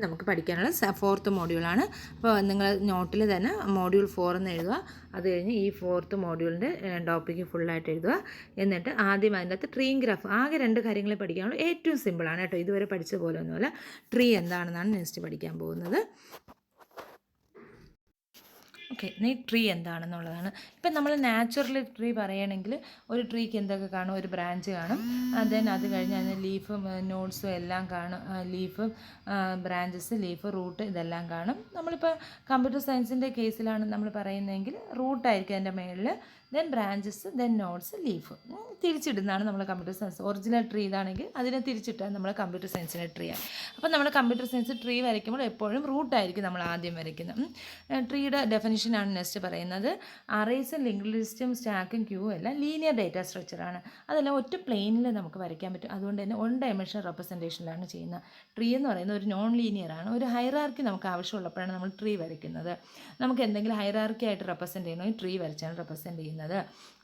നമുക്ക് പഠിക്കാനുള്ള ഫോർത്ത് മോഡ്യൂളാണ്. അപ്പോൾ നിങ്ങൾ നോട്ടിൽ തന്നെ മോഡ്യൂൾ 4 എന്ന് എഴുതുക. അത് കഴിഞ്ഞ് ഈ ഫോർത്ത് മോഡ്യൂളിൻ്റെ ടോപ്പിക്ക് ഫുള്ളായിട്ട് എഴുതുക. എന്നിട്ട് ആദ്യം അതിൻ്റെ അകത്ത് ട്രീയും ഗ്രാഫ് ആകെ 2 കാര്യങ്ങളെ പഠിക്കാനുള്ളൂ. ഏറ്റവും സിമ്പിളാണ് കേട്ടോ, ഇതുവരെ പഠിച്ച പോലെ ഒന്നുമല്ല. ട്രീ എന്താണെന്നാണ് നെക്സ്റ്റ് പഠിക്കാൻ പോകുന്നത്. ഓക്കെ, ഈ ട്രീ എന്താണെന്നുള്ളതാണ്. ഇപ്പം നമ്മൾ നാച്ചുറൽ ട്രീ പറയുകയാണെങ്കിൽ ഒരു ട്രീക്ക് എന്തൊക്കെ കാണും? ഒരു ബ്രാഞ്ച് കാണും, ദെൻ അത് കഴിഞ്ഞ് അതിന് ലീഫും നോട്ട്സും എല്ലാം കാണും. ലീഫും ബ്രാഞ്ചസ്, ലീഫ്, റൂട്ട് ഇതെല്ലാം കാണും. നമ്മളിപ്പോൾ കമ്പ്യൂട്ടർ സയൻസിൻ്റെ കേസിലാണ് നമ്മൾ പറയുന്നതെങ്കിൽ റൂട്ടായിരിക്കും അതിൻ്റെ മേളിൽ, then branches, then nodes, leaf തിരിച്ചിടുന്നതാണ് നമ്മൾ കമ്പ്യൂട്ടർ സയൻസ്. ഒറിജിനൽ ട്രീ ഇതാണെങ്കിൽ അതിനെ തിരിച്ചിട്ടാണ് നമ്മൾ കമ്പ്യൂട്ടർ സയൻസിൻ്റെ ട്രീ ആണ്. അപ്പോൾ നമ്മൾ കമ്പ്യൂട്ടർ സയൻസ് ട്രീ വരയ്ക്കുമ്പോൾ എപ്പോഴും റൂട്ടായിരിക്കും നമ്മൾ ആദ്യം വരയ്ക്കുന്നത്. ട്രീയുടെ ഡെഫിനിഷനാണ് നെക്സ്റ്റ് പറയുന്നത്. അറേസും ലിങ്ക്ഡ് ലിസ്റ്റും സ്റ്റാക്കും ക്യൂവും എല്ലാം ലീനിയർ ഡേറ്റ സ്ട്രക്ചറാണ്. അതെല്ലാം ഒറ്റ പ്ലെയിനിൽ നമുക്ക് വരയ്ക്കാൻ പറ്റും. അതുകൊണ്ട് തന്നെ 1 ഡയമെൻഷൻ റെപ്രസെൻറ്റേഷനിലാണ് ചെയ്യുന്നത്. ട്രീ എന്ന് പറയുന്നത് ഒരു നോൺ ലീനിയർ ആണ്. ഒരു ഹൈറാർക്കി നമുക്ക് ആവശ്യമുള്ളപ്പോഴാണ് നമ്മൾ ട്രീ വരയ്ക്കുന്നത്. നമുക്ക് എന്തെങ്കിലും ഹൈറാർക്കി ആയിട്ട് റെപ്രസെൻറ്റ് ചെയ്യണമെങ്കിൽ ട്രീ വരച്ചാണ് റെപ്രസെൻറ്റ് ചെയ്യുന്നത്.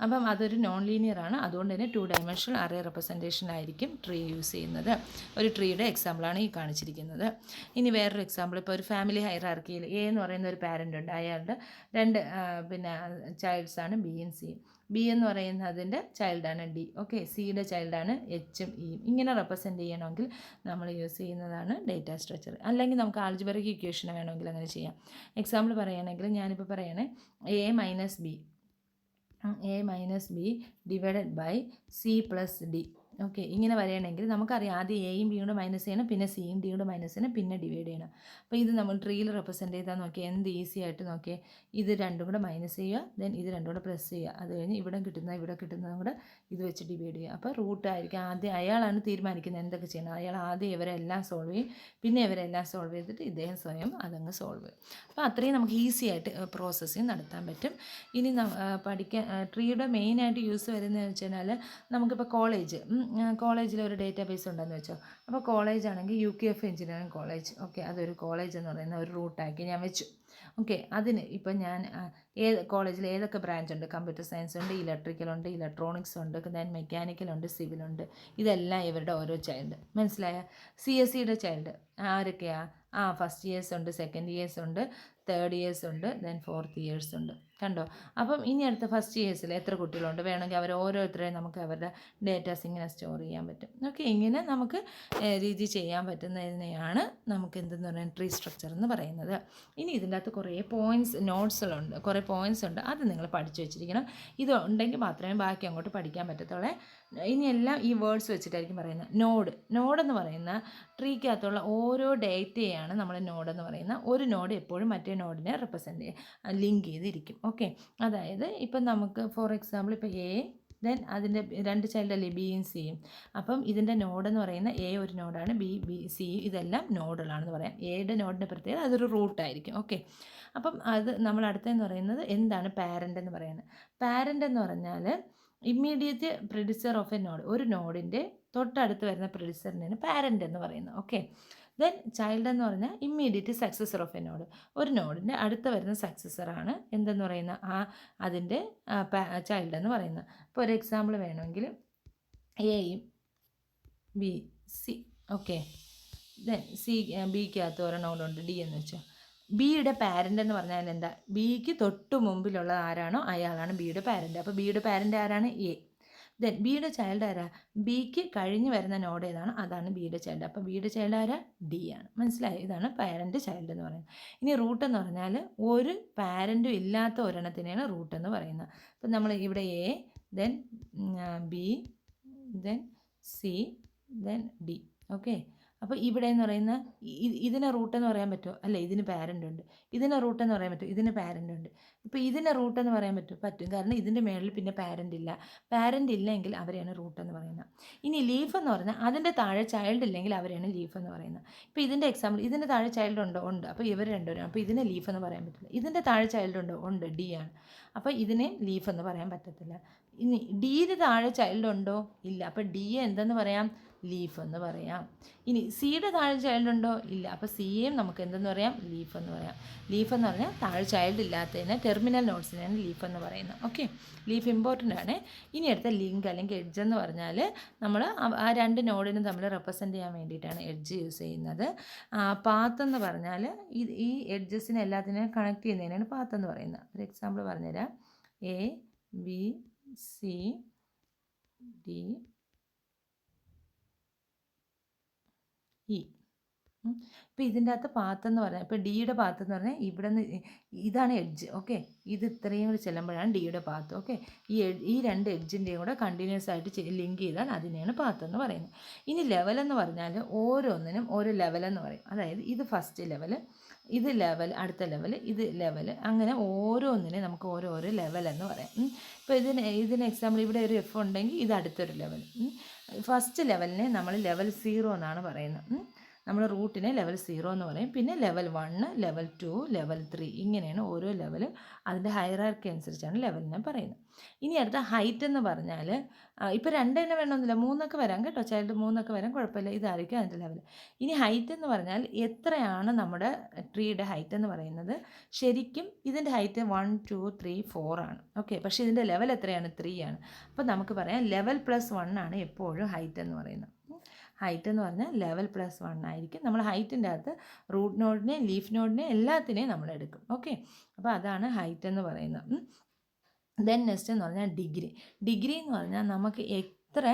അപ്പം അതൊരു നോൺ ലീനിയർ ആണ്. അതുകൊണ്ട് തന്നെ 2 ഡയമെൻഷണൽ അറേ റെപ്രസെൻറ്റേഷനായിരിക്കും ട്രീ യൂസ് ചെയ്യുന്നത്. ഒരു ട്രീയുടെ എക്സാമ്പിളാണ് ഈ കാണിച്ചിരിക്കുന്നത്. ഇനി വേറൊരു എക്സാമ്പിൾ, ഇപ്പോൾ ഒരു ഫാമിലി ഹൈറാർക്കിയിൽ എ എന്ന് പറയുന്ന ഒരു പാരൻ്റ് ഉണ്ട്. അയാളുടെ 2 ചൈൽഡ്സാണ് ബിയും സിയും. ബി എന്ന് പറയുന്നതിൻ്റെ ചൈൽഡാണ് ഡി. ഓക്കെ, സിയുടെ ചൈൽഡാണ് എച്ചും ഇയും. ഇങ്ങനെ റെപ്രസെൻറ്റ് ചെയ്യണമെങ്കിൽ നമ്മൾ യൂസ് ചെയ്യുന്നതാണ് ഡേറ്റ സ്ട്രക്ചർ. അല്ലെങ്കിൽ നമുക്ക് ആൾജിബ്രിക് ഇക്വേഷൻ വേണമെങ്കിൽ അങ്ങനെ ചെയ്യാം. എക്സാമ്പിൾ പറയുകയാണെങ്കിൽ ഞാനിപ്പോൾ പറയണേ A minus B divided by C plus D. Okay, ഇങ്ങനെ വരികയാണെങ്കിൽ നമുക്കറിയാം ആദ്യം എയും ബിയും കൂടെ മൈനസ് ചെയ്യണം, പിന്നെ സിയും ഡിയും കൂടെ മൈനസ് ചെയ്യണം, പിന്നെ ഡിവൈഡ് ചെയ്യണം. അപ്പോൾ ഇത് നമ്മൾ ട്രീയിൽ റെപ്രസെൻറ്റ് ചെയ്താൽ നോക്കിയാൽ എന്ത് ഈസി ആയിട്ട് നോക്കിയേ. ഇത് രണ്ടും കൂടെ മൈനസ് ചെയ്യുക, ദെൻ ഇത് രണ്ടും കൂടെ പ്ലസ് ചെയ്യുക. അത് കഴിഞ്ഞ് ഇവിടെ കിട്ടുന്നതും കൂടെ ഇത് വെച്ച് ഡിവൈഡ് ചെയ്യുക. അപ്പോൾ റൂട്ടായിരിക്കും ആദ്യം അയാളാണ് തീരുമാനിക്കുന്നത് എന്തൊക്കെ ചെയ്യണം. അയാൾ ആദ്യം ഇവരെല്ലാം സോൾവ് ചെയ്യും, പിന്നെ ഇവരെല്ലാം സോൾവ് ചെയ്തിട്ട് ഇദ്ദേഹം സ്വയം അതങ്ങ് സോൾവ് ചെയ്യും. അപ്പോൾ അത്രയും നമുക്ക് ഈസി ആയിട്ട് പ്രോസസ്സിങ് നടത്താൻ പറ്റും. ഇനി പഠിക്കാൻ ട്രീയുടെ മെയിനായിട്ട് യൂസ് വരുന്നതെന്ന് വെച്ച് കഴിഞ്ഞാൽ നമുക്കിപ്പോൾ കോളേജിൽ ഒരു ഡേറ്റാബേസ് ഉണ്ടെന്ന് വെച്ചോ. അപ്പോൾ കോളേജ് ആണെങ്കിൽ UKF എഞ്ചിനീയറിംഗ് കോളേജ്. ഓക്കെ, അതൊരു കോളേജ് എന്ന് പറയുന്ന ഒരു റൂട്ടാക്കി ഞാൻ വെച്ചു. ഓക്കെ, അതിന് ഇപ്പം ഞാൻ കോളേജിൽ ഏതൊക്കെ ബ്രാഞ്ച് ഉണ്ട്? കമ്പ്യൂട്ടർ സയൻസ് ഉണ്ട്, ഇലക്ട്രിക്കൽ ഉണ്ട്, ഇലക്ട്രോണിക്സ് ഉണ്ട്, ദെൻ മെക്കാനിക്കൽ ഉണ്ട്, സിവിൽ ഉണ്ട്. ഇതെല്ലാം ഇവരുടെ ഓരോ ചൈൽഡ്. മനസ്സിലായ? CSEയുടെ ചൈൽഡ് ആരൊക്കെയാണ്? ഫസ്റ്റ് ഇയേഴ്സ് ഉണ്ട്, സെക്കൻഡ് ഇയേഴ്സ് ഉണ്ട്, തേർഡ് ഇയേഴ്സ് ഉണ്ട്, ദെൻ ഫോർത്ത് ഇയേഴ്സ് ഉണ്ട്. കണ്ടോ? അപ്പം ഇനി അടുത്ത ഫസ്റ്റ് ഇയേഴ്സിൽ എത്ര കുട്ടികളുണ്ട് വേണമെങ്കിൽ അവർ ഓരോരുത്തരെയും നമുക്ക് അവരുടെ ഡേറ്റാസ് ഇങ്ങനെ സ്റ്റോർ ചെയ്യാൻ പറ്റും. ഓക്കെ, ഇങ്ങനെ നമുക്ക് രീതി ചെയ്യാൻ പറ്റുന്നതിനെയാണ് നമുക്ക് എന്തെന്ന് പറയുന്നത് ട്രീ സ്ട്രക്ചർ എന്ന് പറയുന്നത്. ഇനി ഇതിൻ്റെ അകത്ത് കുറേ നോട്ട്സുകളുണ്ട്, കുറേ പോയിൻറ്റ്സ് ഉണ്ട്. അത് നിങ്ങൾ പഠിച്ചു വെച്ചിരിക്കണം. ഇത് ഉണ്ടെങ്കിൽ മാത്രമേ ബാക്കി അങ്ങോട്ട് പഠിക്കാൻ പറ്റത്തുള്ളൂ. ഇനിയെല്ലാം ഈ വേർഡ്സ് വെച്ചിട്ടായിരിക്കും പറയുന്നത്. നോഡെന്ന് പറയുന്ന ട്രീക്കകത്തുള്ള ഓരോ ഡേറ്റയാണ് നമ്മൾ നോഡെന്ന് പറയുന്നത്. ഒരു നോഡ് എപ്പോഴും മറ്റേ നോഡിനെ ലിങ്ക് ചെയ്തിരിക്കും. ഓക്കെ, അതായത് ഇപ്പം നമുക്ക് ഫോർ എക്സാമ്പിൾ ഇപ്പോൾ എ, ദെൻ അതിൻ്റെ 2 ചൈൽഡല്ലേ ബിയും സിയും. അപ്പം ഇതിൻ്റെ നോഡെന്ന് പറയുന്ന എ ഒരു നോഡാണ്, ബി സി ഇതെല്ലാം നോഡുകളാണെന്ന് പറയാം. എയുടെ നോഡിൻ്റെ പ്രത്യേകത അതൊരു റൂട്ടായിരിക്കും. ഓക്കെ, അപ്പം അത് നമ്മൾ അടുത്തതെന്ന് പറയുന്നത് എന്താണ് പാരൻ്റ് എന്ന് പറയുന്നത്. പാരൻ്റ് എന്ന് പറഞ്ഞാൽ ഇമ്മീഡിയറ്റ് പ്രെഡിസർ ഓഫ് എ നോഡ്. ഒരു നോഡിൻ്റെ തൊട്ടടുത്ത് വരുന്ന പ്രെഡിസറിനാണ് പാരൻ്റ് എന്ന് പറയുന്നത്. ഓക്കെ, ദെൻ ചൈൽഡ് എന്ന് പറഞ്ഞാൽ immediate successor of A node. ഒരു നോഡിൻ്റെ അടുത്ത് വരുന്ന സക്സസറാണ് എന്തെന്ന് പറയുന്ന അതിൻ്റെ ചൈൽഡ് എന്ന് പറയുന്നത്. ഇപ്പോൾ ഒരു എക്സാമ്പിൾ വേണമെങ്കിൽ എയും ബി സി. ഓക്കെ, ദെൻ ബിക്കകത്ത് ഒരു നോഡുണ്ട് ഡി എന്ന് വെച്ചാൽ ബിയുടെ പാരൻ്റ് എന്ന് പറഞ്ഞാൽ എന്താ? ബിക്ക് തൊട്ട് മുമ്പിലുള്ള ആരാണോ അയാളാണ് ബിയുടെ പാരൻ്റ്. അപ്പോൾ ബിയുടെ പാരൻ്റ് ആരാണ്? എ. ദെൻ ബിയുടെ ചൈൽഡ് ആരാ? ബിക്ക് കഴിഞ്ഞ് വരുന്ന നോഡ് ഏതാണ്? അതാണ് ബിയുടെ ചൈൽഡ്. അപ്പോൾ ബിയുടെ ചൈൽഡ് ആരാ? ഡി ആണ്. മനസ്സിലായോ? ഇതാണ് പാരൻ്റ് ചൈൽഡ് എന്ന് പറയുന്നത്. ഇനി റൂട്ട് എന്ന് പറഞ്ഞാൽ ഒരു പാരൻറ്റും ഇല്ലാത്ത ഒരെണ്ണത്തിനെയാണ് റൂട്ട് എന്ന് പറയുന്നത്. അപ്പം നമ്മൾ ഇവിടെ A, then B, then C, then D. Okay, അപ്പോൾ ഇവിടെ എന്ന് പറയുന്ന ഇതിനെ റൂട്ടെന്ന് പറയാൻ പറ്റുമോ? അല്ല, ഇതിന് പാരൻ്റ് ഉണ്ട്. ഇതിനെ റൂട്ടെന്ന് പറയാൻ പറ്റും? ഇതിന് പാരൻ്റ് ഉണ്ട്. ഇപ്പോൾ ഇതിനെ റൂട്ടെന്ന് പറയാൻ പറ്റും. കാരണം ഇതിൻ്റെ മേളിൽ പിന്നെ പാരൻ്റ് ഇല്ല. പാരൻ്റ് ഇല്ലെങ്കിൽ അവരെയാണ് റൂട്ടെന്ന് പറയുന്നത്. ഇനി ലീഫ് എന്ന് പറഞ്ഞാൽ അതിൻ്റെ താഴെ ചൈൽഡ് ഇല്ലെങ്കിൽ അവരെയാണ് ലീഫ് എന്ന് പറയുന്നത്. ഇപ്പോൾ ഇതിൻ്റെ എക്സാമ്പിൾ, ഇതിൻ്റെ താഴെ ചൈൽഡ് ഉണ്ടോ? ഉണ്ട്. അപ്പോൾ ഇവർ രണ്ടുപേരും. അപ്പോൾ ഇതിനെ ലീഫ് എന്ന് പറയാൻ പറ്റില്ല. ഇതിൻ്റെ താഴെ ചൈൽഡ് ഉണ്ടോ? ഉണ്ട്, ഡി ആണ്. അപ്പോൾ ഇതിനെ ലീഫ് എന്ന് പറയാൻ പറ്റത്തില്ല. ഇനി ഡിയുടെ താഴെ ചൈൽഡ് ഉണ്ടോ? ഇല്ല. അപ്പോൾ ഡിയെ എന്തെന്ന് പറയാം? ലീഫ് എന്ന് പറയാം. ഇനി സിയുടെ താഴെ ചൈൽഡ് ഉണ്ടോ? ഇല്ല. അപ്പോൾ സിയെയും നമുക്ക് എന്തെന്ന് പറയാം? ലീഫ് എന്ന് പറയാം. ലീഫ് എന്ന് പറഞ്ഞാൽ താഴെ ചൈൽഡ് ഇല്ലാത്തതിന് ടെർമിനൽ നോട്ട്സിനാണ് ലീഫ് എന്ന് പറയുന്നത്. ഓക്കെ, ലീഫ് ഇമ്പോർട്ടൻ്റ് ആണ്. ഇനി അടുത്ത ലിങ്ക് അല്ലെങ്കിൽ എഡ്ജ് എന്ന് പറഞ്ഞാൽ നമ്മൾ ആ രണ്ട് നോഡിനും തമ്മിൽ റെപ്രസെൻറ്റ് ചെയ്യാൻ വേണ്ടിയിട്ടാണ് എഡ്ജ് യൂസ് ചെയ്യുന്നത്. പാത്ത് എന്ന് പറഞ്ഞാൽ ഈ എഡ്ജസിനെ എല്ലാത്തിനെയും കണക്ട് ചെയ്യുന്നതിനാണ് പാത്ത് എന്ന് പറയുന്നത്. ഒരു എക്സാമ്പിൾ പറഞ്ഞുതരാം. A B C D E. ഇപ്പോൾ ഇതിൻ്റെ അകത്ത് പാത്ത് എന്ന് പറഞ്ഞാൽ, ഇപ്പോൾ ഡിയുടെ പാത്ത് എന്ന് പറഞ്ഞാൽ ഇവിടെ നിന്ന് ഇതാണ് എഡ്ജ്. ഓക്കെ, ഇത് ഇത്രയും കൂടി ചെല്ലുമ്പോഴാണ് ഡിയുടെ പാത്ത്. ഓക്കെ, ഈ രണ്ട് എഡ്ജിൻ്റെയും കൂടെ കണ്ടിന്യൂസ് ആയിട്ട് ലിങ്ക് ചെയ്താൽ അതിനെയാണ് പാത്ത് എന്ന് പറയുന്നത്. ഇനി ലെവൽ എന്ന് പറഞ്ഞാൽ ഓരോന്നിനും ഓരോ ലെവലെന്ന് പറയും. അതായത് ഇത് ഫസ്റ്റ് ലെവൽ, ഇത് ലെവൽ, അടുത്ത ലെവൽ, ഇത് ലെവൽ, അങ്ങനെ ഓരോന്നിനെ നമുക്ക് ഓരോരോ ലെവൽ എന്ന് പറയാം. ഇപ്പോൾ ഇതിന് എക്സാമ്പിൾ ഇവിടെ ഒരു എഫ് ഉണ്ടെങ്കിൽ ഇത് അടുത്തൊരു ലെവൽ. ഫസ്റ്റ് ലെവലിനെ നമ്മൾ ലെവൽ 0 എന്നാണ് പറയുന്നത്. നമ്മൾ റൂട്ടിനെ ലെവൽ 0 എന്ന് പറയും. പിന്നെ ലെവൽ 1, ലെവൽ 2, ലെവൽ 3, ഇങ്ങനെയാണ് ഓരോ ലെവൽ. അതിൻ്റെ ഹൈറാർക്കി അനുസരിച്ചാണ് ലെവലിനെ പറയുന്നത്. ഇനി അടുത്ത ഹൈറ്റ് എന്ന് പറഞ്ഞാൽ ഇപ്പോൾ 2 തന്നെ വേണമെന്നില്ല, 3 വരാം കേട്ടോ. ചൈൽഡ് 3 വരാം, കുഴപ്പമില്ല. ഇതായിരിക്കും അതിൻ്റെ ലെവൽ. ഇനി ഹൈറ്റ് എന്ന് പറഞ്ഞാൽ എത്രയാണ് നമ്മുടെ ട്രീയുടെ ഹൈറ്റ് എന്ന് പറയുന്നത്. ശരിക്കും ഇതിൻ്റെ ഹൈറ്റ് 1, 2, 3, 4 ആണ്. ഓക്കെ, പക്ഷേ ഇതിൻ്റെ ലെവൽ എത്രയാണ്? 3 ആണ്. അപ്പോൾ നമുക്ക് പറയാം ലെവൽ +1 ആണ് എപ്പോഴും ഹൈറ്റ് എന്ന് പറയുന്നത്. ഹൈറ്റ് എന്ന് പറഞ്ഞാൽ ലെവൽ +1 ആയിരിക്കും. നമ്മൾ ഹൈറ്റിൻ്റെ അകത്ത് റൂട്ട് നോഡിനെ, ലീഫ് നോഡിനെ, എല്ലാത്തിനെയും നമ്മൾ എടുക്കും. ഓക്കെ, അപ്പോൾ അതാണ് ഹൈറ്റ് എന്ന് പറയുന്നത്. ദെൻ നെക്സ്റ്റ് എന്ന് പറഞ്ഞാൽ ഡിഗ്രി എന്ന് പറഞ്ഞാൽ നമുക്ക് എത്ര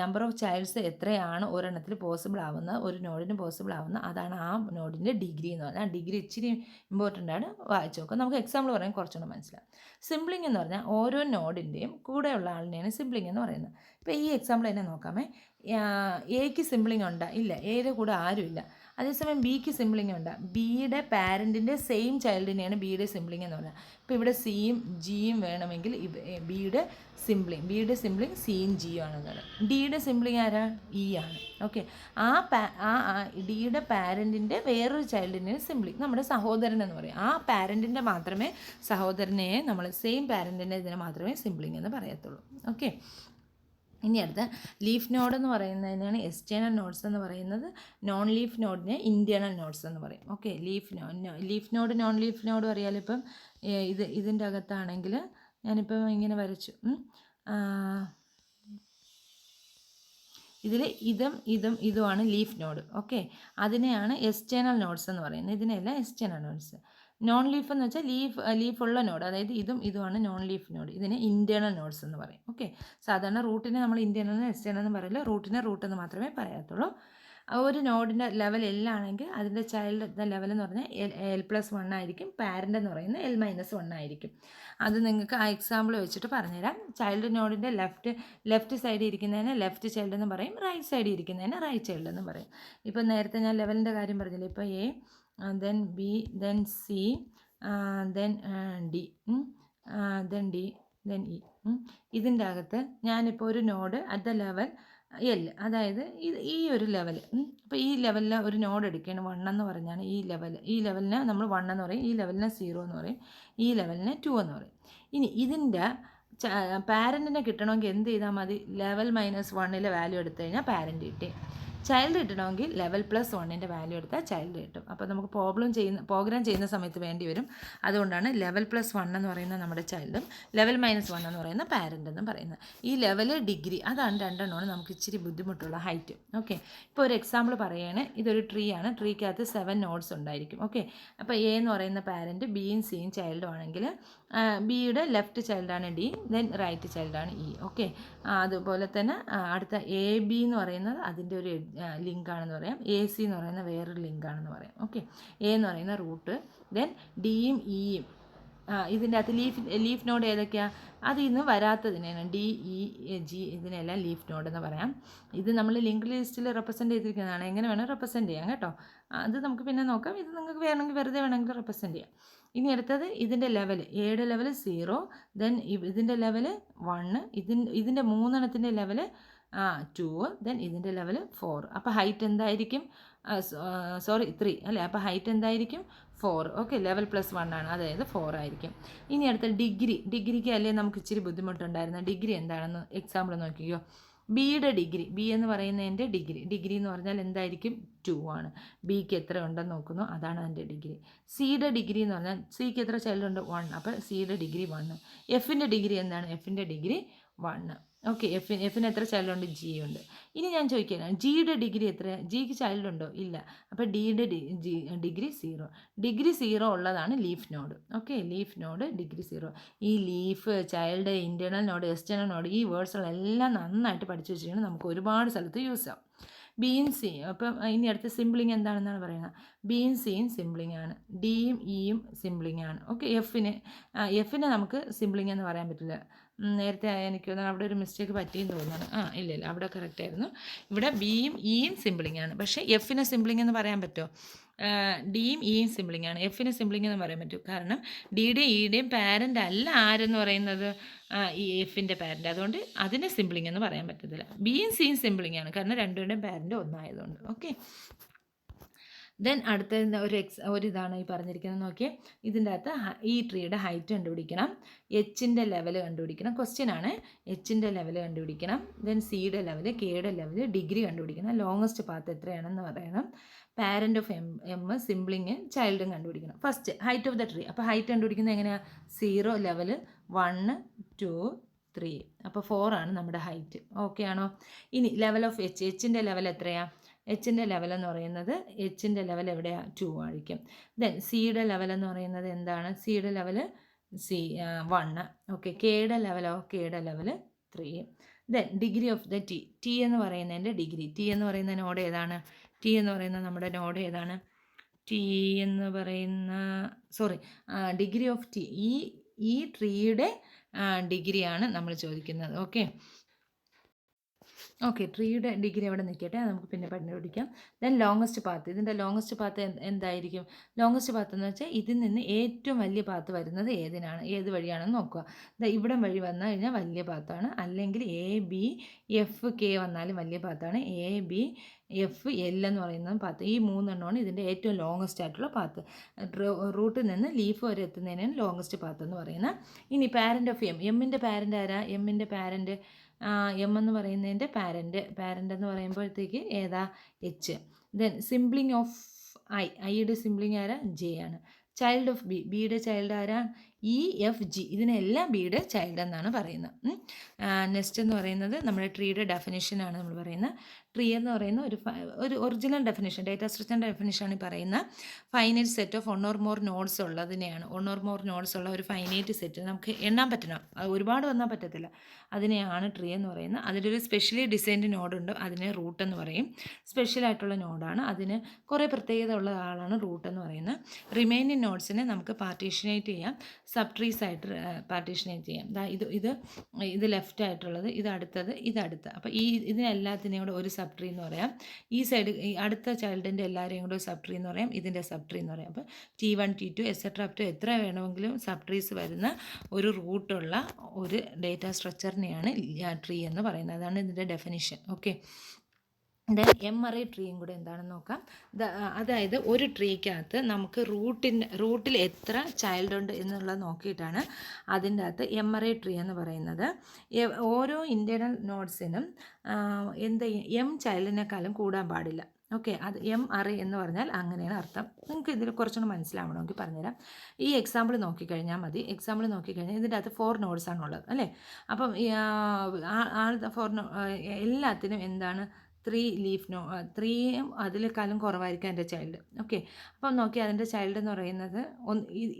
നമ്പർ ഓഫ് ചൈൽഡ്സ് എത്രയാണ് ഒരെണ്ണത്തിൽ പോസിബിൾ ആവുന്നത്, ഒരു നോഡിന് പോസിബിൾ ആവുന്നത്, അതാണ് ആ നോഡിൻ്റെ ഡിഗ്രി എന്ന് പറഞ്ഞാൽ. ഡിഗ്രി ഇച്ചിരി ഇമ്പോർട്ടൻ്റ് ആണ്, വായിച്ചു നോക്കാം. നമുക്ക് എക്സാമ്പിൾ പറയാൻ കുറച്ചുകൂടെ മനസ്സിലാവും. സിംപ്ലിംഗ് എന്ന് പറഞ്ഞാൽ ഓരോ നോഡിൻ്റെയും കൂടെയുള്ള ആളിനെയാണ് സിംപ്ലിംഗ് എന്ന് പറയുന്നത്. ഇപ്പോൾ ഈ എക്സാമ്പിൾ തന്നെ നോക്കാമേ. എക്ക് സിംപ്ലിംഗ് ഉണ്ടോ? ഇല്ല, എയുടെ കൂടെ ആരുമില്ല. അതേസമയം ബിക്ക് സിംപ്ലിംഗ് ഉണ്ട്. ബിയുടെ പാരൻറ്റിൻ്റെ സെയിം ചൈൽഡിനെയാണ് ബിയുടെ സിംപ്ലിംഗ് എന്ന് പറയുന്നത്. ഇപ്പോൾ ഇവിടെ സിയും ജിയും വേണമെങ്കിൽ ബിയുടെ സിംപ്ലിംഗ് സിയും ജിയും ആണെന്ന്. ഡിയുടെ സിംപ്ലിംഗ് ആരാ? ഇ ആണ്. ഓക്കെ, ഡിയുടെ പാരൻറ്റിൻ്റെ വേറൊരു ചൈൽഡിനെയാണ് സിംപ്ലിംഗ് നമ്മുടെ സഹോദരൻ എന്ന് പറയും. ആ പാരൻറ്റിൻ്റെ മാത്രമേ സഹോദരനെ നമ്മൾ സെയിം പാരൻറ്റിൻ്റെ ഇതിനെ മാത്രമേ സിംപ്ലിംഗ് എന്ന് പറയത്തുള്ളൂ. ഓക്കെ, ഇനി അടുത്ത ലീഫ് നോഡ് എന്ന് പറയുന്നതിനാണ് എക്സ്റ്റേണൽ നോഡ്സ് എന്ന് പറയുന്നത്. നോൺ ലീഫ് നോഡിനെ ഇൻറ്റേർണൽ നോഡ്സ് എന്ന് പറയും. Okay, leaf node non leaf node അറിയാലോ. ഇപ്പം ഇതിൻ്റെ അകത്താണെങ്കിൽ ഞാനിപ്പം ഇങ്ങനെ വരച്ചു. ഇതിൽ ഇതുമാണ് ലീഫ് നോഡ്. ഓക്കെ, അതിനെയാണ് എക്സ്റ്റേണൽ നോഡ്സ് എന്ന് പറയുന്നത്. ഇതിനെല്ലാം എക്സ്റ്റേണൽ നോഡ്സ്. നോൺ ലീഫ് എന്ന് വെച്ചാൽ ലീഫുള്ള നോഡ്, അതായത് ഇതുമാണ് നോൺ ലീഫ് നോഡ്. ഇതിന് ഇൻറ്റേർണൽ നോഡ്സ് എന്ന് പറയും. ഓക്കെ, സാധാരണ റൂട്ടിനെ നമ്മൾ ഇൻറ്റേർണൽ എക്സ്റ്റേണൽ എന്ന് പറയില്ല, റൂട്ടിനെ റൂട്ട് എന്ന് മാത്രമേ പറയത്തുള്ളൂ. ഒരു നോഡിൻ്റെ ലെവൽ L ആണെങ്കിൽ അതിൻ്റെ ചൈൽഡ് ലെവൽ എന്ന് പറഞ്ഞാൽ L+1 ആയിരിക്കും. പാരൻ്റ് എന്ന് പറയുന്നത് L-1 ആയിരിക്കും. അത് നിങ്ങൾക്ക് ആ എക്സാമ്പിൾ വെച്ചിട്ട് പറഞ്ഞുതരാം. ചൈൽഡ് നോഡിൻ്റെ ലെഫ്റ്റ് സൈഡിൽ ഇരിക്കുന്നതിന് ലെഫ്റ്റ് ചൈൽഡ് എന്ന് പറയും, റൈറ്റ് സൈഡിൽ ഇരിക്കുന്നതിന് റൈറ്റ് ചൈൽഡ് എന്ന് പറയും. ഇപ്പോൾ നേരത്തെ ഞാൻ ലെവലിൻ്റെ കാര്യം പറഞ്ഞില്ലേ. ഇപ്പോൾ A, then B, then C, then D, then D, then E. ഇതിൻ്റെ അകത്ത് ഞാനിപ്പോൾ ഒരു node at the level L, അതായത് ഈ ഒരു ലെവൽ. അപ്പോൾ ഈ ലെവലിൽ ഒരു നോഡ് എടുക്കുകയാണ് 1 എന്ന് പറഞ്ഞാൽ ഈ ലെവലിനെ നമ്മൾ 1 എന്ന് പറയും, ഈ ലെവലിനെ 0 എന്ന് പറയും, ഈ ലെവലിനെ 2 എന്ന് പറയും. ഇനി ഇതിൻ്റെ പാരൻറ്റിനെ കിട്ടണമെങ്കിൽ എന്ത് ചെയ്താൽ മതി? ലെവൽ -1 വാല്യൂ എടുത്തു കഴിഞ്ഞാൽ പാരൻറ്റ് കിട്ടി. ചൈൽഡ് കിട്ടണമെങ്കിൽ ലെവൽ +1 വാല്യൂ എടുത്താൽ ചൈൽഡ് കിട്ടും. അപ്പോൾ നമുക്ക് പ്രോഗ്രാം ചെയ്യുന്ന സമയത്ത് വേണ്ടി വരും. അതുകൊണ്ടാണ് ലെവൽ +1 എന്ന് പറയുന്നത് നമ്മുടെ ചൈൽഡും ലെവൽ -1 എന്ന് പറയുന്ന പാരൻ്റ് എന്നും പറയുന്നത്. ഈ ലെവൽ ഡിഗ്രി, അതാണ് രണ്ടെണ്ണമാണ് നമുക്ക് ഇച്ചിരി ബുദ്ധിമുട്ടുള്ള ഹൈറ്റ്. ഓക്കെ, ഇപ്പോൾ ഒരു എക്സാമ്പിൾ പറയുകയാണ്. ഇതൊരു ട്രീ ആണ്. ട്രീക്കകത്ത് 7 നോഡ്സ് ഉണ്ടായിരിക്കും. ഓക്കെ, അപ്പോൾ എ എന്ന് പറയുന്ന പാരൻറ്റ് ബിയും സിയും ചൈൽഡും ആണെങ്കിൽ ബിയുടെ ലെഫ്റ്റ് ചൈൽഡാണ് ഡി, ദെൻ റൈറ്റ് ചൈൽഡാണ് ഇ. ഓക്കെ, അതുപോലെ തന്നെ അടുത്ത എ ബി എന്ന് പറയുന്നത് അതിൻ്റെ ഒരു ലിങ്കാണെന്ന് പറയാം. എ സി എന്ന് പറയുന്ന വേറൊരു ലിങ്കാണെന്ന് പറയാം. ഓക്കെ, എ എന്ന് പറയുന്ന റൂട്ട്, ദെൻ ഡിയും ഇയും ഇതിൻ്റെ അകത്ത് ലീഫ് നോഡ് ഏതൊക്കെയാണ്? അതിൽ നിന്ന് വരാത്തതിനാണ് ഡി, ഇ, ജി, ഇതിനെല്ലാം ലീഫ് നോഡ് എന്ന് പറയാം. ഇത് നമ്മൾ ലിങ്ക് ലിസ്റ്റിൽ റെപ്രസെൻറ്റ് ചെയ്തിരിക്കുന്നതാണ്. എങ്ങനെ വേണം റെപ്രസെൻറ്റ് ചെയ്യാം കേട്ടോ. അത് നമുക്ക് പിന്നെ നോക്കാം. ഇത് നിങ്ങൾക്ക് വേണമെങ്കിൽ വെറുതെ വേണമെങ്കിൽ റെപ്രസെൻറ്റ് ചെയ്യാം. ഇനി അടുത്തത് ഇതിൻ്റെ ലെവൽ, എയുടെ ലെവൽ 0, ദെൻ ഇതിൻ്റെ ലെവൽ 1, ഇതിൻ്റെ മൂന്നെണ്ണത്തിൻ്റെ ലെവൽ 2, ദെൻ ഇതിൻ്റെ ലെവൽ 4. അപ്പോൾ ഹൈറ്റ് എന്തായിരിക്കും? 3 അല്ലേ. അപ്പോൾ ഹൈറ്റ് എന്തായിരിക്കും? 4. ഓക്കെ, ലെവൽ +1 ആണ്, അതായത് 4 ആയിരിക്കും. ഇനി അടുത്ത ഡിഗ്രിക്ക് അല്ലേ നമുക്ക് ഇച്ചിരി ബുദ്ധിമുട്ടുണ്ടായിരുന്നു. ഡിഗ്രി എന്താണെന്ന് എക്സാമ്പിൾ നോക്കിക്കോ. ബിയുടെ ഡിഗ്രി, ബി എന്ന് പറയുന്നതിൻ്റെ ഡിഗ്രി എന്ന് പറഞ്ഞാൽ എന്തായിരിക്കും? 2 ആണ്. ബിക്ക് എത്ര ഉണ്ടെന്ന് നോക്കുന്നു, അതാണ് അതിൻ്റെ ഡിഗ്രി. സിയുടെ ഡിഗ്രി എന്ന് പറഞ്ഞാൽ സിക്ക് എത്ര ചൈൽഡ് ഉണ്ട്? 1. അപ്പോൾ സിയുടെ ഡിഗ്രി 1. എഫിൻ്റെ ഡിഗ്രി എന്താണ്? എഫിൻ്റെ ഡിഗ്രി 1. ഓക്കെ, എഫിന് എത്ര ചൈൽഡ് ഉണ്ട്? ജി ഉണ്ട്. ഇനി ഞാൻ ചോദിക്കുകയാണ്, ജിയുടെ ഡിഗ്രി എത്ര? ജിക്ക് ചൈൽഡ് ഉണ്ടോ? ഇല്ല. അപ്പോൾ ഡിയുടെ ഡിഗ്രി 0. ഡിഗ്രി 0 ഉള്ളതാണ് leaf node. Okay, leaf node degree 0. ഈ leaf, child, internal node, external node, ഈ വേർഡ്സുകളെല്ലാം നന്നായിട്ട് പഠിച്ചു വെച്ചിട്ടുണ്ടെങ്കിൽ നമുക്ക് ഒരുപാട് സ്ഥലത്ത് യൂസ് ആവും. ബിയും സി, അപ്പം ഇനി അടുത്ത സിംപ്ലിങ് എന്താണെന്നാണ് പറയുന്നത്? ബിയും സിയും സിംപ്ലിങ് ആണ്, ഡിയും ഇയും സിംപ്ലിങ് ആണ്. ഓക്കെ, എഫിനെ നമുക്ക് സിംപ്ലിങ് എന്ന് പറയാൻ പറ്റില്ല. നേരത്തെ എനിക്ക് അവിടെ ഒരു മിസ്റ്റേക്ക് പറ്റിയെന്ന് തോന്നുന്നു. ഇല്ല അവിടെ കറക്റ്റ് ആയിരുന്നു. ഇവിടെ ബിയും ഇയും സിംപ്ലിങ് ആണ്. പക്ഷേ എഫിനെ സിംപ്ലിങ് എന്ന് പറയാൻ പറ്റുമോ? ഡിയും ഇയും സിംപ്ലിങ് ആണ്. എഫിന് സിംപ്ലിങ് എന്ന് പറയാൻ പറ്റും. കാരണം ഡിയുടെയും ഇയുടെയും പാരൻ്റ് അല്ല ആരെന്ന് പറയുന്നത്? ഈ എഫിൻ്റെ പാരൻ്റ്. അതുകൊണ്ട് അതിനെ സിംപ്ലിങ് എന്ന് പറയാൻ പറ്റത്തില്ല. ബിയും സിയും സിംപ്ലിങ് ആണ്, കാരണം രണ്ടുപേരുടെയും പാരൻ്റ് ഒന്നായതുകൊണ്ട്. ഓക്കെ, ദെൻ അടുത്ത ഒരിതാണ് ഈ പറഞ്ഞിരിക്കുന്നത്. നോക്കിയേ, ഇതിൻ്റെ അകത്ത് ഈ ട്രീയുടെ ഹൈറ്റ് കണ്ടുപിടിക്കണം, എച്ചിൻ്റെ ലെവൽ കണ്ടുപിടിക്കണം. ക്വസ്റ്റ്യൻ ആണ്, എച്ചിൻ്റെ ലെവൽ കണ്ടുപിടിക്കണം. ദെൻ സിയുടെ ലെവൽ, കെയുടെ ലെവൽ, ഡിഗ്രി കണ്ടുപിടിക്കണം. ലോങ്ങസ്റ്റ് പാത്ത് എത്രയാണെന്ന് പറയണം. പാരൻ്റ് ഓഫ് എം, സിംപ്ലിങ്, ചൈൽഡും കണ്ടുപിടിക്കണം. First height of the tree. അപ്പോൾ ഹൈറ്റ് കണ്ടുപിടിക്കുന്നത് എങ്ങനെയാണ്? 0 ലെവൽ 1 2 3. അപ്പോൾ 4 ആണ് നമ്മുടെ ഹൈറ്റ്. ഓക്കെ ആണോ? ഇനി ലെവൽ ഓഫ് എച്ചിൻ്റെ ലെവൽ എത്രയാണ്? എച്ചിൻ്റെ ലെവൽ എന്ന് പറയുന്നത്, എച്ചിൻ്റെ ലെവൽ എവിടെയാണ്? 2 ആയിരിക്കും. ദെൻ സിയുടെ ലെവൽ എന്ന് പറയുന്നത് എന്താണ്? സിയുടെ ലെവൽ 1. ഓക്കെ, കെയുടെ ലെവലോ? കെയുടെ level 3. Then degree of the T എന്ന് പറയുന്നതിൻ്റെ ഡിഗ്രി. ടി എന്ന് പറയുന്ന നോഡ് ഏതാണ്? ടി എന്ന് പറയുന്ന നമ്മുടെ നോഡ് ഏതാണ്? ടി എന്ന് പറയുന്ന ഡിഗ്രി ഓഫ് ടി, ഈ ട്രീയുടെ ഡിഗ്രിയാണ് നമ്മൾ ചോദിക്കുന്നത്. ഓക്കെ, ട്രീയുടെ ഡിഗ്രി അവിടെ നിൽക്കട്ടെ, നമുക്ക് പിന്നെ കണ്ടുപിടിക്കാം. Then longest path. ഇതിൻ്റെ ലോങ്ങസ്റ്റ് പാത്ത് എന്തായിരിക്കും? ലോങ്ങസ്റ്റ് പാത്ത് എന്ന് വെച്ചാൽ ഇതിൽ നിന്ന് ഏറ്റവും വലിയ പാത്ത് വരുന്നത് ഏത് വഴിയാണെന്ന് നോക്കുക. ഇവിടെ വഴി വന്നു കഴിഞ്ഞാൽ വലിയ പാത്താണ്, അല്ലെങ്കിൽ എ ബി എഫ് കെ വന്നാലും വലിയ പാത്താണ്. എ ബി എഫ് എൽ എന്ന് പറയുന്ന പാത്ത്, ഈ 3 എണ്ണമാണ് ഇതിൻ്റെ ഏറ്റവും ലോങ്ങസ്റ്റ് ആയിട്ടുള്ള പാത്ത്. റൂട്ടിൽ നിന്ന് ലീഫ് വരെ എത്തുന്നതിനാണ് ലോങ്ങസ്റ്റ് പാത്ത് എന്ന് പറയുന്നത്. ഇനി പാരൻ്റ് ഓഫ് എമ്മിൻ്റെ പാരൻ്റ് ആരാ? എമ്മിൻ്റെ പാരൻ്റ് എം എന്ന് പറയുന്നതിൻ്റെ പാരൻ്റ് എന്ന് പറയുമ്പോഴത്തേക്ക് ഏതാ? എച്ച്. ദെൻ സിംപ്ലിങ് ഓഫ് ഐയുടെ സിംപ്ലിങ് ആരാ? ജെ ആണ്. ചൈൽഡ് ഓഫ് ബിയുടെ ചൈൽഡ് ആരാ? E F G. ഇതിനെല്ലാം ബിയുടെ ചൈൽഡ് എന്നാണ് പറയുന്നത്. നെക്സ്റ്റ് എന്ന് പറയുന്നത് നമ്മുടെ ട്രീയുടെ ഡെഫിനിഷനാണ് നമ്മൾ പറയുന്നത്. ട്രീ എന്ന് പറയുന്ന ഒരു ഒറിജിനൽ ഡെഫിനിഷൻ, ഡേറ്റാ സ്ട്രക്ചറിൻ്റെ ഡെഫിനിഷനാണ് ഈ പറയുന്ന. Finite set of 1 or more nodes ഉള്ളതിനെയാണ്. 1 or more നോഡ്സ് ഉള്ള ഒരു ഫൈനൈറ്റ് സെറ്റ്, നമുക്ക് എണ്ണാൻ പറ്റണം, അത് ഒരുപാട് വന്നാൽ പറ്റത്തില്ല, അതിനെയാണ് ട്രീ എന്ന് പറയുന്നത്. അതിലൊരു സ്പെഷ്യലി ഡിസൈൻഡ് നോഡുണ്ട്, അതിനെ റൂട്ട് എന്ന് പറയും. സ്പെഷ്യലായിട്ടുള്ള നോഡാണ്, അതിന് കുറേ പ്രത്യേകത ഉള്ള ആളാണ് റൂട്ട് എന്ന് പറയുന്നത്. റിമൈനിങ് നോഡ്സിനെ നമുക്ക് പാർട്ടീഷനേറ്റ് ചെയ്യാം, സബ് ട്രീസ് ആയിട്ട് പാർട്ടീഷനേറ്റ് ചെയ്യാം. ഇത് ലെഫ്റ്റ് ആയിട്ടുള്ളത്, ഇത് അടുത്തത്, ഇത് അടുത്ത. അപ്പോൾ ഇതിനെല്ലാത്തിനെയും കൂടെ ഒരു സബ് ട്രീ എന്ന് പറയാം. ഈ സൈഡ് അടുത്ത ചൈൽഡിൻ്റെ എല്ലാവരെയും കൂടെ സബ് ട്രീ എന്ന് പറയാം, ഇതിൻ്റെ സബ് ട്രീ എന്ന് പറയാം. അപ്പോൾ T1 T2 etcetera up to എത്ര വേണമെങ്കിലും സബ് ട്രീസ് വരുന്ന ഒരു റൂട്ടുള്ള ഒരു ഡേറ്റാ സ്ട്രക്ചറിനെയാണ് ട്രീ എന്ന് പറയുന്നത്. അതാണ് ഇതിൻ്റെ definition. Okay, then M ary ട്രീയും കൂടെ എന്താണെന്ന് നോക്കാം. അതായത് ഒരു ട്രീക്കകത്ത് നമുക്ക് റൂട്ടിൽ എത്ര ചൈൽഡ് ഉണ്ട് എന്നുള്ളത് നോക്കിയിട്ടാണ് അതിൻ്റെ അകത്ത് എം അറേ ട്രീ എന്ന് പറയുന്നത്. ഓരോ ഇൻറ്റേർണൽ നോഡ്സിനും എം ചൈൽഡിനേക്കാളും കൂടാൻ പാടില്ല. ഓക്കെ, അത് എം അറേ എന്ന് പറഞ്ഞാൽ അങ്ങനെയാണ് അർത്ഥം. നിങ്ങൾക്ക് ഇതിൽ കുറച്ചുകൂടെ മനസ്സിലാവണമെങ്കിൽ പറഞ്ഞുതരാം. ഈ എക്സാമ്പിൾ നോക്കിക്കഴിഞ്ഞാൽ മതി. എക്സാമ്പിൾ നോക്കിക്കഴിഞ്ഞാൽ ഇതിൻ്റെ അകത്ത് 4 നോഡ്സാണുള്ളത് അല്ലേ? അപ്പം 4 എല്ലാത്തിനും എന്താണ്? 3 ലീഫ് 3യും അതിലേക്കാളും കുറവായിരിക്കും എൻ്റെ ചൈൽഡ്. ഓക്കെ, അപ്പം നോക്കി അതിൻ്റെ ചൈൽഡ് എന്ന് പറയുന്നത്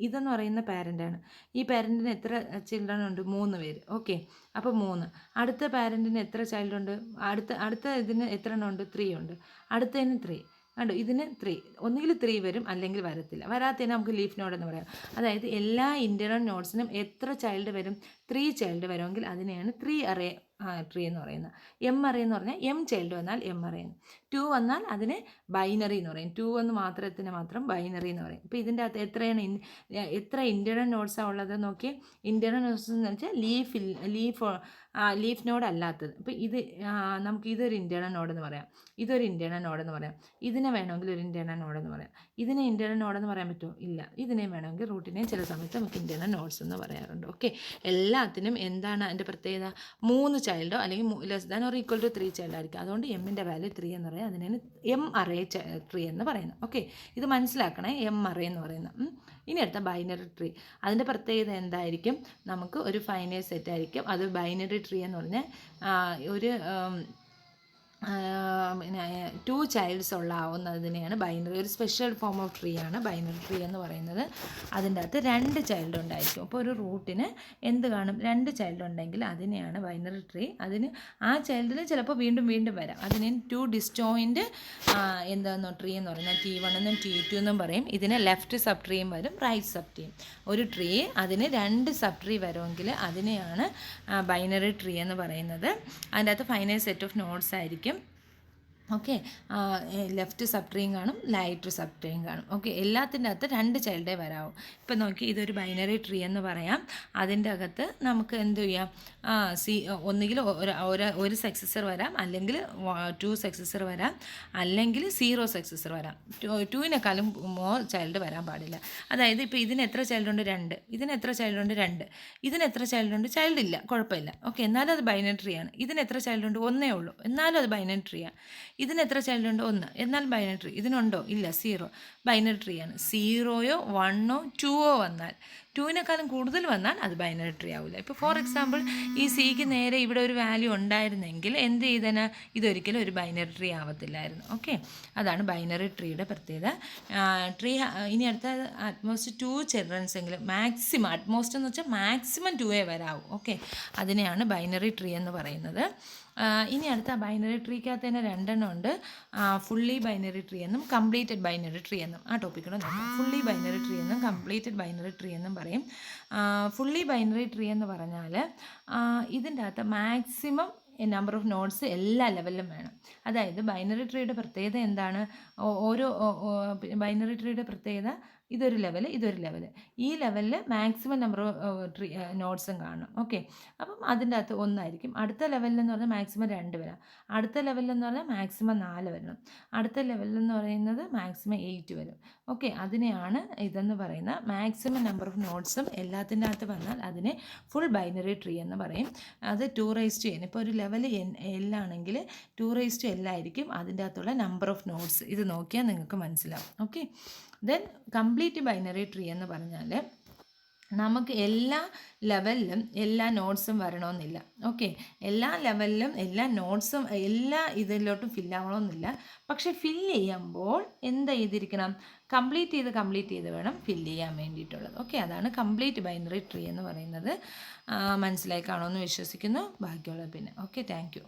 ഇതെന്ന് പറയുന്ന പാരൻ്റാണ്. ഈ പാരൻറ്റിന് എത്ര ചിൽഡ്രൻ ഉണ്ട്? 3 പേര്. ഓക്കെ, അപ്പോൾ 3. അടുത്ത പാരൻറ്റിന് എത്ര ചൈൽഡ് ഉണ്ട്? അടുത്ത ഇതിന് എത്ര എണ്ണം ഉണ്ട്? 3 ഉണ്ട്. അടുത്തതിന് 3 കണ്ടോ, ഇതിന് 3, ഒന്നുകിൽ 3 വരും അല്ലെങ്കിൽ വരത്തില്ല. വരാത്തതിന് നമുക്ക് ലീഫ് നോഡ് എന്ന് പറയാം. അതായത് എല്ലാ ഇൻറ്റേർണൽ നോഡ്സിനും എത്ര ചൈൽഡ് വരും? 3 ചൈൽഡ് വരുമെങ്കിൽ അതിനെയാണ് 3 അറേ ട്രീ എന്ന് പറയുന്നത്. എം അറേ എന്ന് പറഞ്ഞാൽ എം ചൈൽഡ് വന്നാൽ എം അറേ, 2 വന്നാൽ അതിന് ബൈനറി എന്ന് പറയും. 2 എന്ന് മാത്രം ബൈനറി എന്ന് പറയും. ഇപ്പോൾ ഇതിൻ്റെ അകത്ത് എത്ര ഇൻറ്റേർണൽ നോഡ്സാണ് ഉള്ളത് നോക്കി. ഇൻറ്റേർണൽ നോഡ്സ് എന്ന് വെച്ചാൽ ലീഫ് നോഡ് അല്ലാത്തത്. അപ്പോൾ നമുക്ക് ഇതൊരു ഇൻറ്റേർണൽ നോഡെന്ന് പറയാം, ഇതൊരു ഇൻറ്റേർണൽ നോഡെന്ന് പറയാം. ഇതിനെ വേണമെങ്കിൽ ഒരു ഇൻറ്റേർണൽ നോഡെന്ന് പറയാം. ഇതിനെ ഇൻറ്റേർണൽ നോഡെന്ന് പറയാൻ പറ്റുമോ? ഇല്ല. ഇതിനെ വേണമെങ്കിൽ റൂട്ടിനെ ചില സമയത്ത് നമുക്ക് ഇൻറ്റേർണൽ നോഡ്സ് എന്ന് പറയാറുണ്ട്. ഓക്കെ, എല്ലാ എല്ലാത്തിനും എന്താണ് അതിൻ്റെ പ്രത്യേകത? 3 ചൈൽഡോ അല്ലെങ്കിൽ less than or equal to 3 child ആയിരിക്കും. അതുകൊണ്ട് എമ്മിൻ്റെ വാല്യൂ 3 എന്ന് പറയുന്നത്. അതിനാണ് എം അറേ ട്രീ എന്ന് പറയുന്നത്. ഓക്കെ, ഇത് മനസ്സിലാക്കണേ, എം അറേ എന്ന് പറയുന്നത്. ഇനി അടുത്ത ബൈനറി ട്രീ. അതിൻ്റെ പ്രത്യേകത എന്തായിരിക്കും? നമുക്ക് ഒരു ഫൈനൈറ്റ് സെറ്റ് ആയിരിക്കും. അത് ബൈനറി ട്രീ എന്ന് പറഞ്ഞാൽ ഒരു പിന്നെ 2 ചൈൽഡ്സ് ഉള്ളാവുന്നതിനെയാണ് ബൈനറി. ഒരു സ്പെഷ്യൽ ഫോം ഓഫ് ട്രീ ആണ് ബൈനറി ട്രീ എന്ന് പറയുന്നത്. അതിൻ്റെ അകത്ത് 2 ചൈൽഡ് ഉണ്ടായിരിക്കും. അപ്പോൾ ഒരു റൂട്ടിന് എന്ത് കാണും? 2 ചൈൽഡ് ഉണ്ടെങ്കിൽ അതിനെയാണ് ബൈനറി ട്രീ. അതിന് ആ ചൈൽഡിൽ ചിലപ്പോൾ വീണ്ടും വരാം. അതിന് 2 ഡിസ്ജോയിൻറ്റ് എന്താണെന്നോ ട്രീ എന്ന് പറയുന്നത് T1 എന്നും T2 എന്നും പറയും. ഇതിന് ലെഫ്റ്റ് സബ് ട്രീയും വരും, റൈറ്റ് സബ് ട്രീയും. ഒരു ട്രീ അതിന് 2 സബ് ട്രീ വരുമെങ്കിൽ അതിനെയാണ് ബൈനറി ട്രീ എന്ന് പറയുന്നത്. അതിൻ്റെ അകത്ത് ഫൈനൈറ്റ് സെറ്റ് ഓഫ് നോഡ്സ് ആയിരിക്കും. ഓക്കെ, ലെഫ്റ്റ് സബ് ട്രീയും കാണും, റൈറ്റ് സബ് ട്രീയും കാണും. ഓക്കെ, എല്ലാത്തിൻ്റെ അകത്ത് 2 ചൈൽഡേ വരാവും. ഇപ്പം നോക്കി, ഇതൊരു ബൈനറി ട്രീ എന്ന് പറയാം. അതിൻ്റെ അകത്ത് നമുക്ക് എന്ത് ചെയ്യാം? ഒന്നുകിൽ ഒരു സക്സസർ വരാം, അല്ലെങ്കിൽ 2 സക്സസർ വരാം, അല്ലെങ്കിൽ 0 സക്സസർ വരാം. 2നെക്കാളും മോർ ചൈൽഡ് വരാൻ പാടില്ല. അതായത് ഇപ്പോൾ ഇതിന് എത്ര ചൈൽഡ് ഉണ്ട്? 2. ഇതിന് എത്ര ചൈൽഡ് ഉണ്ട്? 2. ഇതിന് എത്ര ചൈൽഡ് ഉണ്ട്? ചൈൽഡ് ഇല്ല, കുഴപ്പമില്ല. ഓക്കെ, എന്നാലും അത് ബൈനറി ട്രീ ആണ്. ഇതിന് എത്ര ചൈൽഡ് ഉണ്ട്? 1 ഉള്ളൂ, എന്നാലും അത് ബൈനറി ട്രീ ആണ്. ഇതിന് എത്ര ചൈൽഡ് ഉണ്ട്? 1, എന്നാലും ബൈനറി ട്രീ. ഇതിനുണ്ടോ? ഇല്ല, 0. ബൈനറി ട്രീ ആണ്. 0യോ 1ഓ 2ഓ വന്നാൽ, 2നെക്കാളും കൂടുതൽ വന്നാൽ അത് ബൈനറി ട്രീ ആവില്ല. ഇപ്പോൾ ഫോർ എക്സാമ്പിൾ ഈ സിക്ക് നേരെ ഇവിടെ ഒരു വാല്യൂ ഉണ്ടായിരുന്നെങ്കിൽ എന്ത് ചെയ്തേനെ? ഇതൊരിക്കലും ഒരു ബൈനറി ട്രീ ആവത്തില്ലായിരുന്നു. ഓക്കെ, അതാണ് ബൈനറി ട്രീയുടെ പ്രത്യേകത. ട്രീ ഇനി അടുത്ത അറ്റ്മോസ്റ്റ് 2 ചിൽഡ്രൻസ് എങ്കിലും മാക്സിമം, അറ്റ്മോസ്റ്റ് എന്ന് വെച്ചാൽ മാക്സിമം 2 വരാവും. ഓക്കെ, അതിനെയാണ് ബൈനറി ട്രീ എന്ന് പറയുന്നത്. ഇനി അടുത്ത ബൈനറി ട്രീക്കകത്ത് തന്നെ 2 എണ്ണം ഉണ്ട്. ഫുള്ളി ബൈനറി ട്രീ എന്നും കംപ്ലീറ്റഡ് ബൈനറി ട്രീ എന്നും. ആ ടോപ്പിക്കൂടെ നോക്കാം. ഫുള്ളി ബൈനറി ട്രീ എന്നും കംപ്ലീറ്റഡ് ബൈനറി ട്രീ എന്നും പറയും. ഫുള്ളി ബൈനറി ട്രീ എന്ന് പറഞ്ഞാൽ ഇതിൻ്റെ അകത്ത് മാക്സിമം നമ്പർ ഓഫ് നോഡ്സ് എല്ലാ ലെവലിലും വേണം. അതായത് ബൈനറി ട്രീയുടെ പ്രത്യേകത എന്താണ്? ഓരോ ബൈനറി ട്രീയുടെ പ്രത്യേകത ഇതൊരു ലെവൽ, ഇതൊരു ലെവൽ. ഈ ലെവലിൽ മാക്സിമം നമ്പർ ട്രീ നോട്ട്സും കാണണം. ഓക്കെ, അപ്പം അതിൻ്റെ അകത്ത് 1 ആയിരിക്കും. അടുത്ത ലെവലിലെന്ന് പറഞ്ഞാൽ മാക്സിമം 2 വരാം. അടുത്ത ലെവലിലെന്ന് പറഞ്ഞാൽ മാക്സിമം 4 വരണം. അടുത്ത ലെവലിലെന്ന് പറയുന്നത് മാക്സിമം 8 വരും. ഓക്കെ, അതിനെയാണ് ഇതെന്ന് പറയുന്ന മാക്സിമം നമ്പർ ഓഫ് നോട്ട്സും എല്ലാത്തിൻ്റെ അകത്ത് വന്നാൽ അതിനെ ഫുൾ ബൈനറി ട്രീ എന്ന് പറയും. അത് 2n. ഇപ്പോൾ ഒരു ലെവൽ L ആണെങ്കിൽ 2l ആയിരിക്കും അതിൻ്റെ അകത്തുള്ള നമ്പർ ഓഫ് നോട്ട്സ്. ഇത് നോക്കിയാൽ നിങ്ങൾക്ക് മനസ്സിലാവും. Okay, then complete binary tree എന്ന് പറഞ്ഞാൽ നമുക്ക് എല്ലാ ലെവലിലും എല്ലാ നോട്ട്സും വരണമെന്നില്ല. ഓക്കെ, എല്ലാ ലെവലിലും എല്ലാ നോട്ട്സും എല്ലാ ഇതിലോട്ടും ഫില്ലാവണമെന്നില്ല. പക്ഷെ ഫില്ല് ചെയ്യുമ്പോൾ എന്ത് ചെയ്തിരിക്കണം? കംപ്ലീറ്റ് ചെയ്ത് വേണം ഫില്ല് ചെയ്യാൻ വേണ്ടിയിട്ടുള്ളത്. ഓക്കെ, അതാണ് കംപ്ലീറ്റ് ബൈനറി ട്രീ എന്ന് പറയുന്നത്. മനസ്സിലായി കാണുമെന്ന് വിശ്വസിക്കുന്നു. ബാക്കിയുള്ളത് പിന്നെ. Okay, thank you.